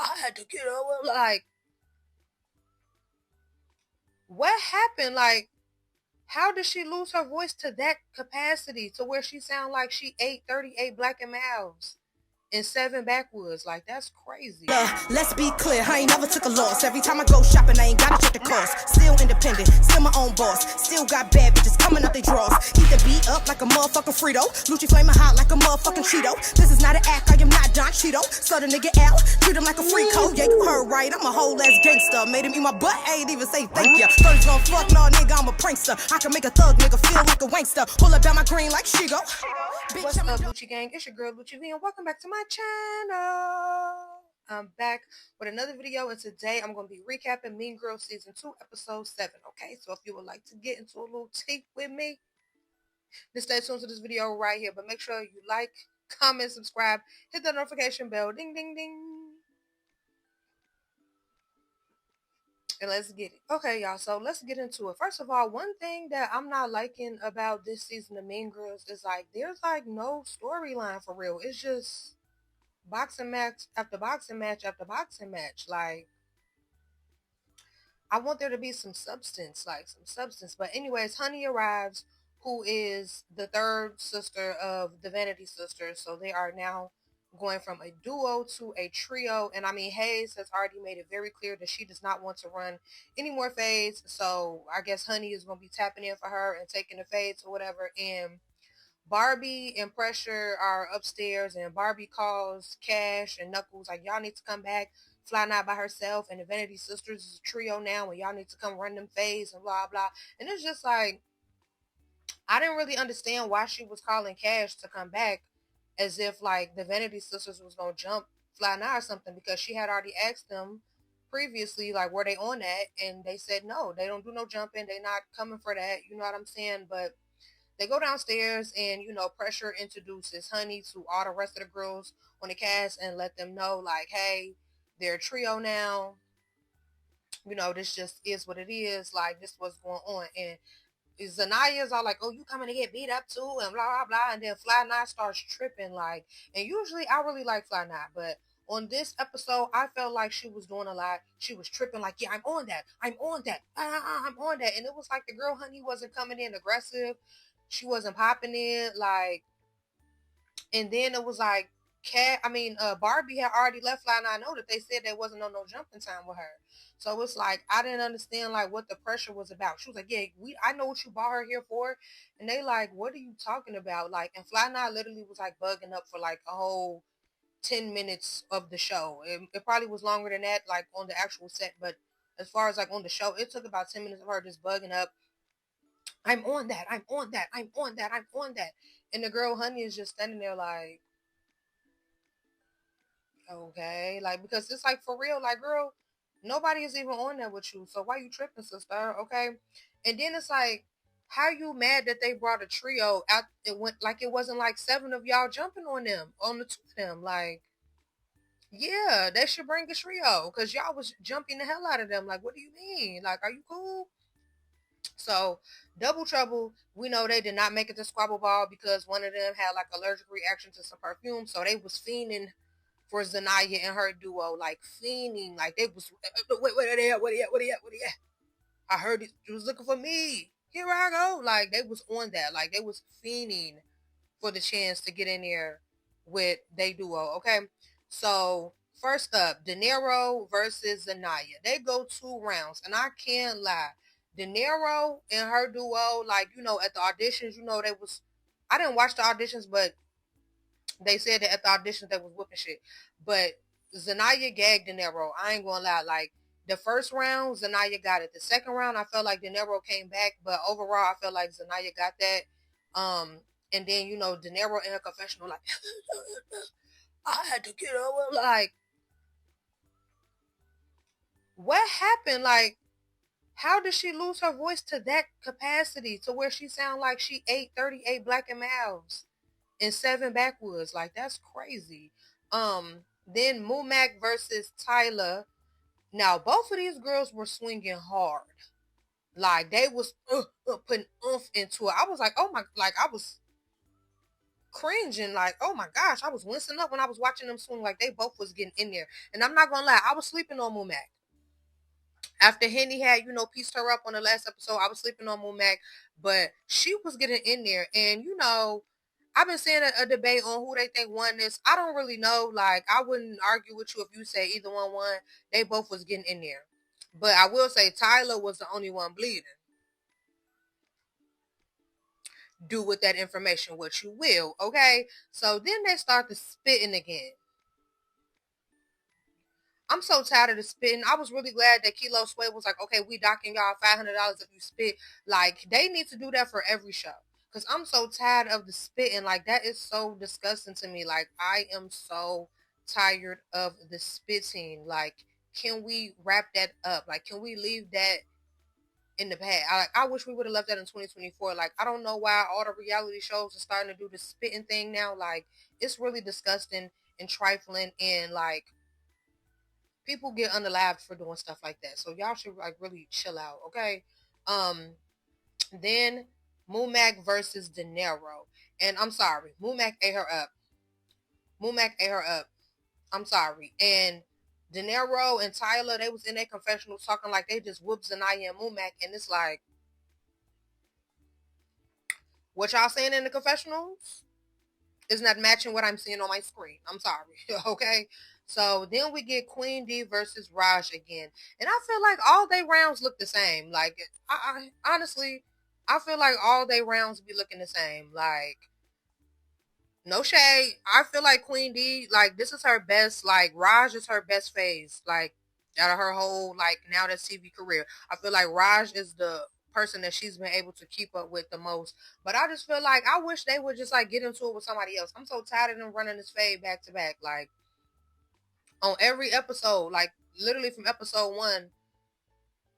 I had to get over. Like, what happened? Like, how did she lose her voice to that capacity to where she sound like she ate 38 black and mouths and 7 backwoods? Like, that's crazy. Let's be clear, I ain't never took a loss. Every time I go shopping, I ain't gotta check the cost. Still independent, still my own boss. Still got bad bitches coming up they draws. Keep the beat up like a motherfucking Frito. Lucci flaming hot like a motherfucking Cheeto. This is not an act, I am not Don Cheeto. So the nigga L, treat him like a free code. Yeah, you heard right, I'm a whole ass gangster. Made him eat my butt, I ain't even say thank ya. First gon' fuck, no nigga, I'm a prankster. I can make a thug nigga feel like a wankster. Pull up down my green like Shigo. What's up, Lucci Gang? It's your girl, Lucci V, and welcome back to my channel. I'm back with another video, and today I'm going to be recapping Mean Girls Season 2, Episode 7, okay? So if you would like to get into a little tea with me, then stay tuned to this video right here. But make sure you like, comment, subscribe, hit the notification bell, ding, ding, ding. And let's get it. Okay, y'all, so let's get into it. First of all, one thing that I'm not liking about this season of Mean Girls is, like, there's, like, no storyline for real. It's just boxing match after boxing match after boxing match. Like, I want there to be some substance, But anyways, Honey arrives, who is the third sister of the Vanity Sisters. So they are now going from a duo to a trio. And I mean, Hayes has already made it very clear that she does not want to run any more fades. So I guess Honey is going to be tapping in for her and taking the fades or whatever. And Barbie and Pressure are upstairs, and Barbie calls Cash and Knuckles like, y'all need to come back. Fly Night by herself and the Vanity Sisters is a trio now, and y'all need to come run them fades and blah blah. And it's just like, I didn't really understand why she was calling Cash to come back, as if like the Vanity Sisters was gonna jump Fly Night or something, because she had already asked them previously, like, were they on that, and they said no, they don't do no jumping, they not coming for that, you know what I'm saying? But they go downstairs, and, you know, Pressure introduces Honey to all the rest of the girls on the cast and let them know, like, hey, they're a trio now. You know, this just is what it is. Like, this is what's going on. And Zanaya's all like, oh, you coming to get beat up too, and blah, blah, blah. And then Fly Night starts tripping. Like, and usually I really like Fly Night, but on this episode, I felt like she was doing a lot. She was tripping like, yeah, I'm on that. I'm on that. I'm on that. And it was like the girl Honey wasn't coming in aggressive. She wasn't popping in, like, and then it was like, Barbie had already left Fly, and I know that they said there wasn't no jumping time with her. So it's like, I didn't understand, like, what the pressure was about. She was like, yeah, I know what you brought her here for. And they like, what are you talking about? Like, and Fly Night literally was like bugging up for like a whole 10 minutes of the show. It probably was longer than that, like on the actual set, but as far as like on the show, it took about 10 minutes of her just bugging up. I'm on that. I'm on that. I'm on that. I'm on that. And the girl Honey is just standing there like, okay, like, because it's like, for real, like, girl, nobody is even on that with you. So why you tripping, sister? Okay. And then it's like, how you mad that they brought a trio out? It went like, it wasn't like 7 of y'all jumping on them, on the 2 of them. Like, yeah, they should bring a trio, because y'all was jumping the hell out of them. Like, what do you mean? Like, are you cool? So, Double Trouble, we know they did not make it to Squabble Ball because one of them had like allergic reaction to some perfume. So they was fiending for Zanaya and her duo, like fiending, like they was, where they at? Where they at? Where they at? Where they at? I heard it was looking for me. Here I go. Like, they was on that. Like, they was fiending for the chance to get in there with they duo. Okay, so first up, De Niro versus Zanaya. They go 2 rounds, and I can't lie. De Niro and her duo, like, you know, at the auditions, you know, I didn't watch the auditions, but they said that at the auditions they was whooping shit. But Zanaya gagged De Niro. I ain't gonna lie. Like, the first round, Zanaya got it. The second round, I felt like De Niro came back, but overall, I felt like Zanaya got that. And then, you know, De Niro in her confessional, like, I had to get over. Like, what happened? Like, how did she lose her voice to that capacity to where she sound like she ate 38 black and mouths and 7 backwoods? Like, that's crazy. Then Mumac versus Tyler. Now, both of these girls were swinging hard. Like, they was putting oomph into it. I was like, oh my, like, I was cringing, like, oh my gosh, I was wincing up when I was watching them swing, like they both was getting in there. And I'm not gonna lie, I was sleeping on Mumac. After Henny had, pieced her up on the last episode, I was sleeping on Mumac, but she was getting in there. And, I've been seeing a debate on who they think won this. I don't really know. Like, I wouldn't argue with you if you say either one won. They both was getting in there. But I will say Tyler was the only one bleeding. Do with that information what you will, okay? So then they start to spitting again. I'm so tired of the spitting. I was really glad that Kilo Sway was like, okay, we docking y'all $500 if you spit. Like, they need to do that for every show. Because I'm so tired of the spitting. Like, that is so disgusting to me. Like, I am so tired of the spitting. Like, can we wrap that up? Like, can we leave that in the past? I wish we would have left that in 2024. Like, I don't know why all the reality shows are starting to do the spitting thing now. Like, it's really disgusting and trifling, and like, people get unalived for doing stuff like that. So y'all should like really chill out, okay? Then Mumac versus De Niro. And I'm sorry, Mumac ate her up. Mumac ate her up. I'm sorry. And De Niro and Tyler, they was in their confessional talking like they just whooped Zanaya and Mumac. And it's like, what y'all saying in the confessionals is not matching what I'm seeing on my screen. I'm sorry, okay? So then we get Queen D versus Raj again. And I feel like all they rounds look the same. Like, I honestly, I feel like all they rounds be looking the same. Like, no shade. I feel like Queen D, like, this is her best, like, Raj is her best phase, like, out of her whole, like, now that TV career. I feel like Raj is the person that she's been able to keep up with the most. But I just feel like I wish they would just, like, get into it with somebody else. I'm so tired of them running this fade back to back. Like, on every episode, like, literally from episode 1,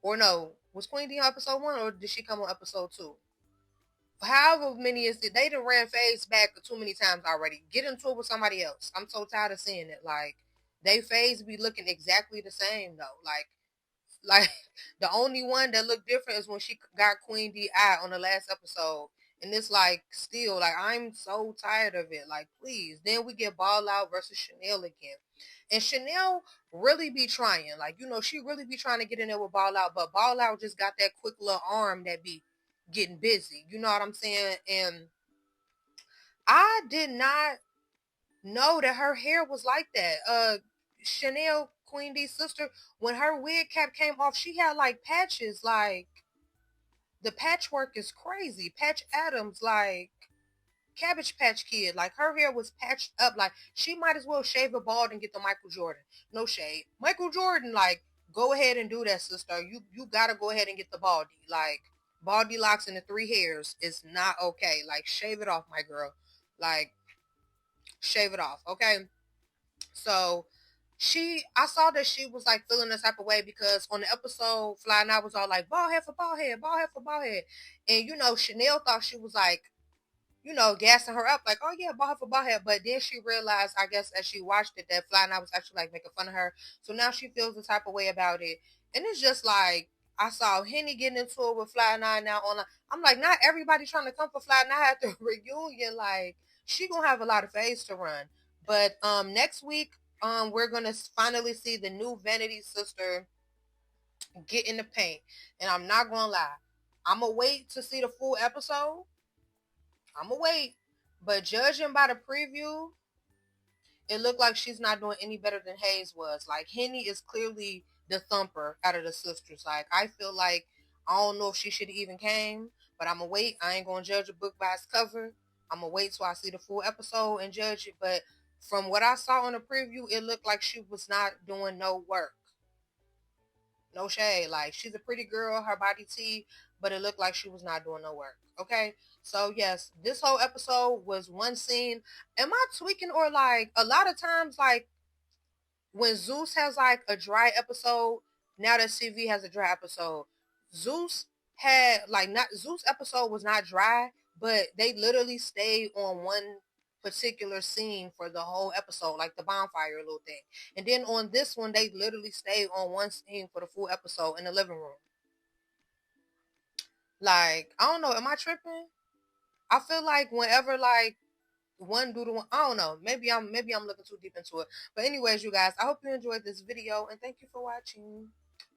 or no, was Queen D on episode 1, or did she come on episode 2? However many is it, they done ran phase back too many times already. Get into it with somebody else. I'm so tired of seeing it. Like, they phase be looking exactly the same though. Like the only one that looked different is when she got Queen D.I. on the last episode. And it's like, still, like, I'm so tired of it. Like, please. Then we get Ball Out versus Chanel again. And Chanel really be trying. Like, she really be trying to get in there with Ball Out. But Ball Out just got that quick little arm that be getting busy. You know what I'm saying? And I did not know that her hair was like that. Chanel, Queen D's sister, when her wig cap came off, she had like patches. Like, the patchwork is crazy. Patch Adams, like Cabbage Patch Kid. Like, her hair was patched up. Like, she might as well shave a bald and get the Michael Jordan. No shade. Michael Jordan, like, go ahead and do that, sister. You gotta go ahead and get the baldy. Like, baldy locks and the 3 hairs is not okay. Like, shave it off, my girl. Like, shave it off, okay? So I saw that she was like feeling this type of way because on the episode, Fly Night was all like, bald head for bald head, bald head for bald head. And, Chanel thought she was like, gassing her up, like, oh yeah, bald head for bald head. But then she realized, I guess, as she watched it, that Fly Night was actually like making fun of her. So now she feels the type of way about it. And it's just like, I saw Henny getting into it with Fly Night now online. I'm like, not everybody trying to come for Fly Night at the reunion. Like, she gonna have a lot of phase to run. But next week, we're gonna finally see the new Vanity sister get in the paint. And I'm not gonna lie, I'm gonna wait to see the full episode. I'm gonna wait. But judging by the preview, it looked like she's not doing any better than Hayes was. Like, Henny is clearly the thumper out of the sisters. Like, I feel like, I don't know if she should have even came, but I'm gonna wait. I ain't gonna judge a book by its cover. I'm gonna wait till I see the full episode and judge it. But from what I saw on the preview, it looked like she was not doing no work. No shade. Like, she's a pretty girl, her body tea, but it looked like she was not doing no work. Okay? So, yes, this whole episode was one scene. Am I tweaking, or like, a lot of times, like, when Zeus has like a dry episode, now that CV has a dry episode, Zeus had like, not Zeus episode was not dry, but they literally stayed on one particular scene for the whole episode, like the bonfire little thing. And then on this one, they literally stayed on one scene for the full episode in the living room. Like, I don't know, am I tripping? I feel like whenever like one due to one. I don't know. Maybe I'm looking too deep into it. But anyways, you guys, I hope you enjoyed this video and thank you for watching.